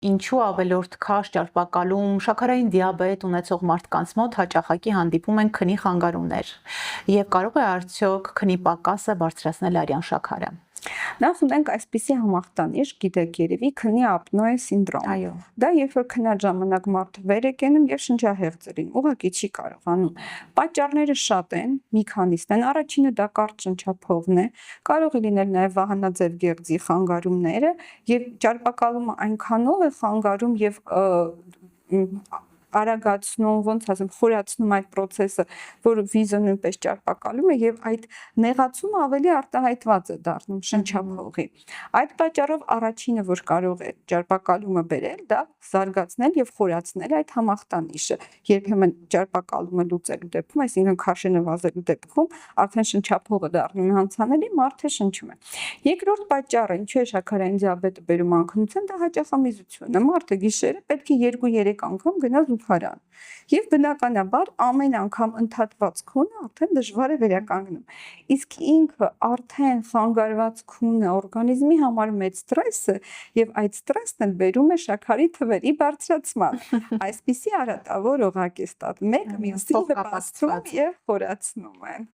Ինչու ավելորդ քաշ, ճարպակալում, շաքարային դիաբետ ունեցող մարդկանց մոտ հաճախակի հանդիպում են քնի խանգարումներ եւ կարող է արդյոք քնի պակասը բարձրացնել արյան շաքարը։ Նախ ունենք այսպիսի համախտանիշ, գիտեք երևի, քնի ապնոե սինդրոմ։ Այո։ Դա երբ որ քնած ժամանակ մարդը վեր է կենում եւ շնչահեղձերին, ուղղակի չի կարողանում։ Պատճառները շատ են, մի քանիսն են։ Առաջինը դա կարճ շնչափողն է, կարող է լինել նաեւ վահանաձև գեղձի խանգարումները եւ ճարպակալումը այնքանով է խանգարում եւ արագացնում, ոնց ասեմ, խորացնում այդ process-ը, որ վիզը նույնպես ճարպակալում է եւ այդ նեղացումը ավելի արտահայտված է դառնում շնչափողի։ Այդ պատճառով առաջինը, որ կարող է ճարպակալումը բերել, դա զարգացնել եւ խորացնել այդ համախտանիշը։ Երբեմն ճարպակալումը լուծելու դեպքում, այսինքն քաշը նվազելու դեպքում, արդեն շնչափողը դառնում է հանցանելի, մարդը շնչում է։ Երկրորդ պատճառը, ինչու է շաքարային դիաբետը բերում անքնության, դա հաճախամիզությունն է։ Մարդը գիշերը պետք է 2-3 անգամ գնա զուգարան։ Եվ բնականաբար ամեն անգամ ընդհատված քունը արդեն դժվար է վերականգնում։ Իսկ ինքը արդեն խանգարված քունը օրգանիզմի համար մեծ ստրես է եւ այդ ստրեսն էլ բերում է շաքարի թվերի բարձրացման։ Այսպիսի արատավոր օղակ է ստացվում, մեկը մյուսին նպաստում եւ խորացնում են։